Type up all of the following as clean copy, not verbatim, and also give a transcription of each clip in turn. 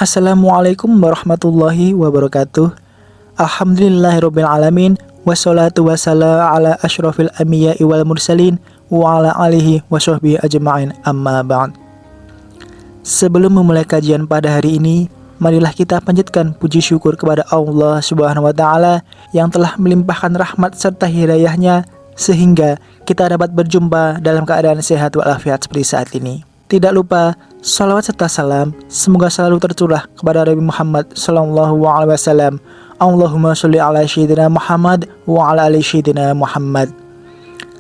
Assalamualaikum warahmatullahi wabarakatuh. Alhamdulillahirabbil alamin wassalatu wassalamu ala asyrofil anbiya'i wal mursalin wa ala alihi washabbihi ajma'in amma ba'd. Sebelum memulai kajian pada hari ini, marilah kita panjatkan puji syukur kepada Allah Subhanahu wa taala yang telah melimpahkan rahmat serta hidayahnya sehingga kita dapat berjumpa dalam keadaan sehat walafiat seperti saat ini. Tidak lupa salawat serta salam semoga selalu tercurah kepada Nabi Muhammad sallallahu alaihi wasallam. Allahumma sholli ala sayyidina Muhammad wa ala ali sayyidina Muhammad.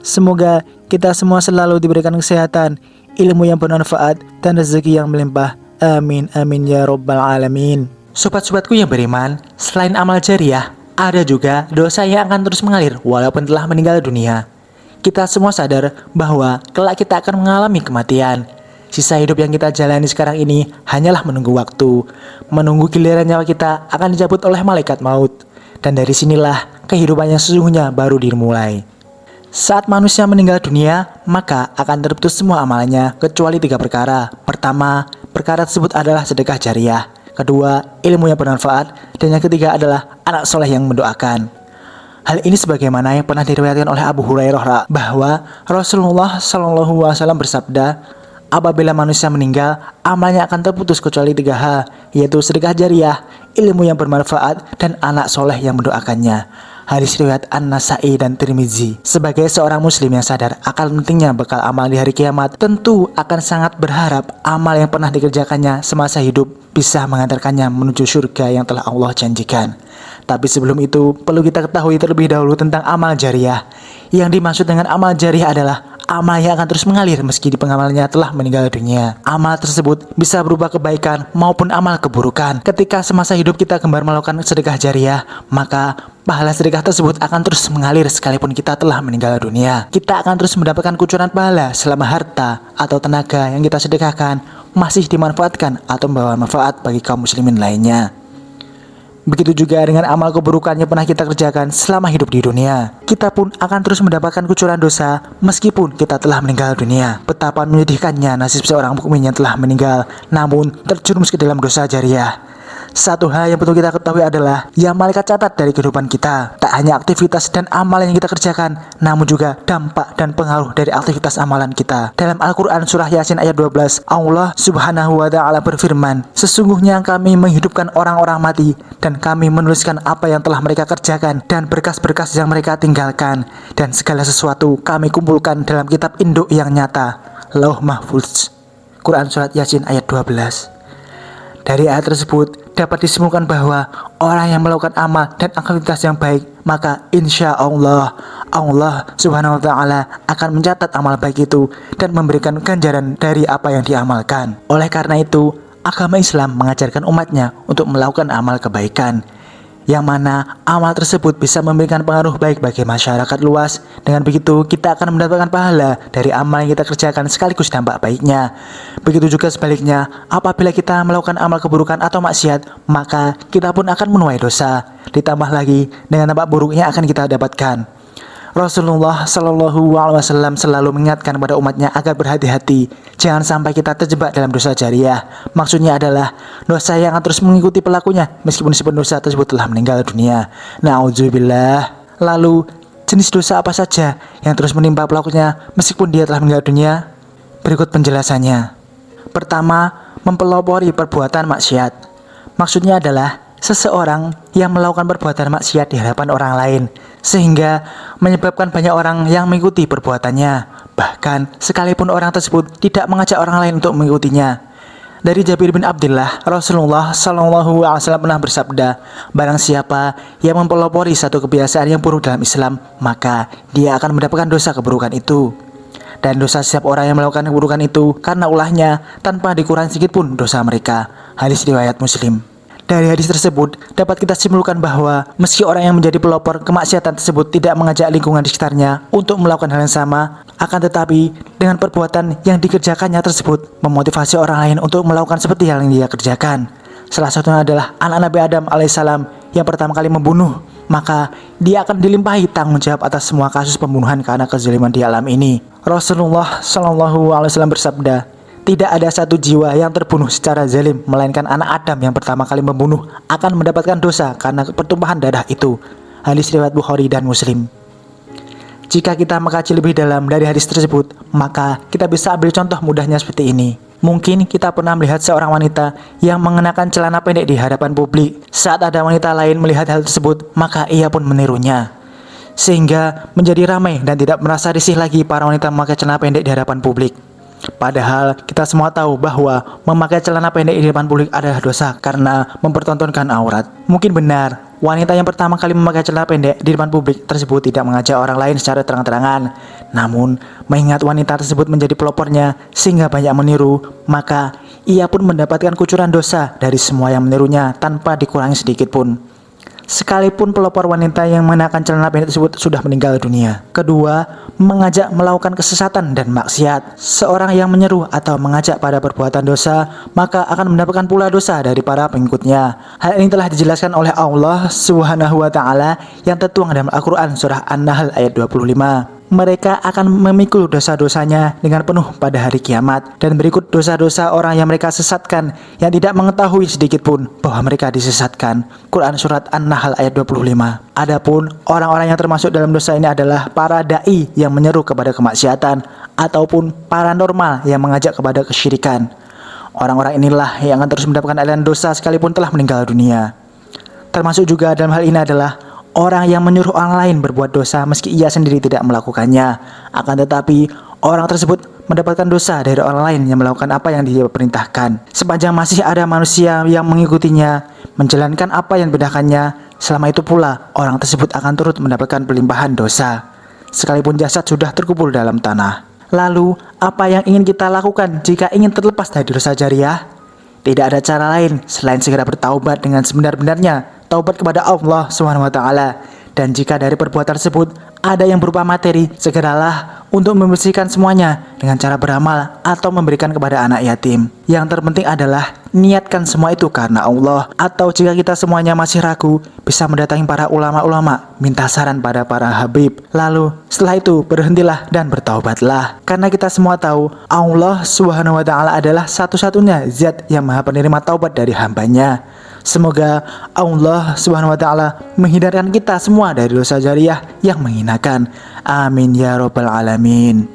Semoga kita semua selalu diberikan kesehatan, ilmu yang bermanfaat dan rezeki yang melimpah. Amin amin ya rabbal alamin. Sobat-sobatku yang beriman, selain amal jariah, ada juga dosa yang akan terus mengalir walaupun telah meninggal dunia. Kita semua sadar bahwa kelak kita akan mengalami kematian. Sisa hidup yang kita jalani sekarang ini hanyalah menunggu waktu, menunggu giliran nyawa kita akan dicabut oleh malaikat maut. Dan dari sinilah kehidupan yang sesungguhnya baru dimulai. Saat manusia meninggal dunia, maka akan terputus semua amalannya kecuali 3 perkara. Pertama, perkara tersebut adalah sedekah jariah. Kedua, ilmu yang bermanfaat. Dan yang ketiga adalah anak soleh yang mendoakan. Hal ini sebagaimana yang pernah diriwayatkan oleh Abu Hurairah bahwa Rasulullah SAW bersabda, apabila manusia meninggal, amalnya akan terputus kecuali 3 hal, yaitu sedekah jariah, ilmu yang bermanfaat, dan anak soleh yang mendoakannya. Hadis riwayat An-Nasa'i dan Tirmizi. Sebagai seorang muslim yang sadar akan pentingnya bekal amal di hari kiamat, tentu akan sangat berharap amal yang pernah dikerjakannya semasa hidup bisa mengantarkannya menuju surga yang telah Allah janjikan. Tapi sebelum itu, perlu kita ketahui terlebih dahulu tentang amal jariah. Yang dimaksud dengan amal jariah adalah amal yang akan terus mengalir meski di pengamalnya telah meninggal dunia. Amal tersebut bisa berupa kebaikan maupun amal keburukan. Ketika semasa hidup kita gemar melakukan sedekah jariah, maka pahala sedekah tersebut akan terus mengalir sekalipun kita telah meninggal dunia. Kita akan terus mendapatkan kucuran pahala selama harta atau tenaga yang kita sedekahkan masih dimanfaatkan atau membawa manfaat bagi kaum muslimin lainnya. Begitu juga dengan amal keburukan yang pernah kita kerjakan selama hidup di dunia. Kita pun akan terus mendapatkan kucuran dosa meskipun kita telah meninggal dunia. Betapa menyedihkannya nasib seorang mukmin yang telah meninggal namun terjerumus ke dalam dosa jariah. Satu hal yang perlu kita ketahui adalah yang malaikat catat dari kehidupan kita tak hanya aktivitas dan amalan yang kita kerjakan, namun juga dampak dan pengaruh dari aktivitas amalan kita. Dalam Al-Quran surah Yasin ayat 12, Allah Subhanahu wa ta'ala berfirman, sesungguhnya kami menghidupkan orang-orang mati dan kami menuliskan apa yang telah mereka kerjakan dan berkas-berkas yang mereka tinggalkan, dan segala sesuatu kami kumpulkan dalam kitab induk yang nyata, Lauh Mahfuz. Quran surat Yasin ayat 12. Dari ayat tersebut dapat disimpulkan bahwa orang yang melakukan amal dan aktivitas yang baik, maka insya Allah Subhanahu wa ta'ala akan mencatat amal baik itu dan memberikan ganjaran dari apa yang diamalkan. Oleh karena itu, agama Islam mengajarkan umatnya untuk melakukan amal kebaikan, yang mana amal tersebut bisa memberikan pengaruh baik bagi masyarakat luas. Dengan begitu kita akan mendapatkan pahala dari amal yang kita kerjakan sekaligus dampak baiknya. Begitu juga sebaliknya, apabila kita melakukan amal keburukan atau maksiat, maka kita pun akan menuai dosa, ditambah lagi dengan dampak buruk yang akan kita dapatkan. Rasulullah Shallallahu Alaihi Wasallam selalu mengingatkan kepada umatnya agar berhati-hati, jangan sampai kita terjebak dalam dosa jariah. Maksudnya adalah dosa yang akan terus mengikuti pelakunya meskipun si pendosa tersebut telah meninggal dunia. Na'udzubillah. Lalu jenis dosa apa saja yang terus menimpa pelakunya meskipun dia telah meninggal dunia? Berikut penjelasannya. Pertama, mempelopori perbuatan maksiat. Maksudnya adalah seseorang yang melakukan perbuatan maksiat di hadapan orang lain, sehingga menyebabkan banyak orang yang mengikuti perbuatannya. Bahkan sekalipun orang tersebut tidak mengajak orang lain untuk mengikutinya. Dari Jabir bin Abdullah, Rasulullah SAW pernah bersabda, barang siapa yang mempelopori satu kebiasaan yang buruk dalam Islam, maka dia akan mendapatkan dosa keburukan itu. Dan dosa setiap orang yang melakukan keburukan itu karena ulahnya tanpa dikurangi sedikit pun dosa mereka. Hadis riwayat Muslim. Dari hadis tersebut dapat kita simpulkan bahwa meski orang yang menjadi pelopor kemaksiatan tersebut tidak mengajak lingkungan di sekitarnya untuk melakukan hal yang sama, akan tetapi dengan perbuatan yang dikerjakannya tersebut memotivasi orang lain untuk melakukan seperti hal yang dia kerjakan. Salah satunya adalah anak Nabi Adam alaihissalam yang pertama kali membunuh, maka dia akan dilimpahi tanggung jawab atas semua kasus pembunuhan karena kezaliman di alam ini. Rasulullah SAW bersabda, Tidak ada satu jiwa yang terbunuh secara zalim, melainkan anak Adam yang pertama kali membunuh akan mendapatkan dosa karena pertumpahan darah itu. Hadis riwayat Bukhari dan Muslim. Jika kita mengkaji lebih dalam dari hadis tersebut, maka kita bisa ambil contoh mudahnya seperti ini. Mungkin kita pernah melihat seorang wanita yang mengenakan celana pendek di hadapan publik. Saat ada wanita lain melihat hal tersebut, maka ia pun menirunya. Sehingga menjadi ramai dan tidak merasa risih lagi para wanita memakai celana pendek di hadapan publik. Padahal kita semua tahu bahwa memakai celana pendek di depan publik adalah dosa karena mempertontonkan aurat. Mungkin benar, wanita yang pertama kali memakai celana pendek di depan publik tersebut tidak mengajak orang lain secara terang-terangan. Namun, mengingat wanita tersebut menjadi pelopornya sehingga banyak meniru, maka ia pun mendapatkan kucuran dosa dari semua yang menirunya tanpa dikurangi sedikit pun. Sekalipun pelopor wanita yang mengenakan celana pendek tersebut sudah meninggal dunia. Kedua, mengajak melakukan kesesatan dan maksiat. Seorang yang menyeru atau mengajak pada perbuatan dosa, maka akan mendapatkan pula dosa dari para pengikutnya. Hal ini telah dijelaskan oleh Allah Subhanahu wa taala yang tertuang dalam Al-Qur'an surah An-Nahl ayat 25. Mereka akan memikul dosa-dosanya dengan penuh pada hari kiamat. Dan berikut dosa-dosa orang yang mereka sesatkan yang tidak mengetahui sedikit pun bahwa mereka disesatkan. Quran surat An-Nahl ayat 25. Adapun orang-orang yang termasuk dalam dosa ini adalah para da'i yang menyeru kepada kemaksiatan ataupun paranormal yang mengajak kepada kesyirikan. Orang-orang inilah yang akan terus mendapatkan aliran dosa sekalipun telah meninggal dunia. Termasuk juga dalam hal ini adalah orang yang menyuruh orang lain berbuat dosa meski ia sendiri tidak melakukannya. Akan tetapi, orang tersebut mendapatkan dosa dari orang lain yang melakukan apa yang dia perintahkan. Sepanjang masih ada manusia yang mengikutinya, menjalankan apa yang diperintahkannya, selama itu pula orang tersebut akan turut mendapatkan pelimpahan dosa. Sekalipun jasad sudah terkubur dalam tanah. Lalu, apa yang ingin kita lakukan jika ingin terlepas dari dosa jariah? Tidak ada cara lain selain segera bertaubat dengan sebenar-benarnya. Taubat kepada Allah SWT. Dan jika dari perbuatan tersebut ada yang berupa materi, segeralah untuk membersihkan semuanya dengan cara beramal atau memberikan kepada anak yatim. Yang terpenting adalah niatkan semua itu karena Allah. Atau jika kita semuanya masih ragu, bisa mendatangi para ulama-ulama, minta saran pada para habib. Lalu setelah itu berhentilah dan bertaubatlah. Karena kita semua tahu Allah SWT adalah satu-satunya zat yang maha penerima taubat dari hambanya. Semoga Allah SWT menghindarkan kita semua dari dosa jariah yang menghinakan. Amin ya rabbal alamin.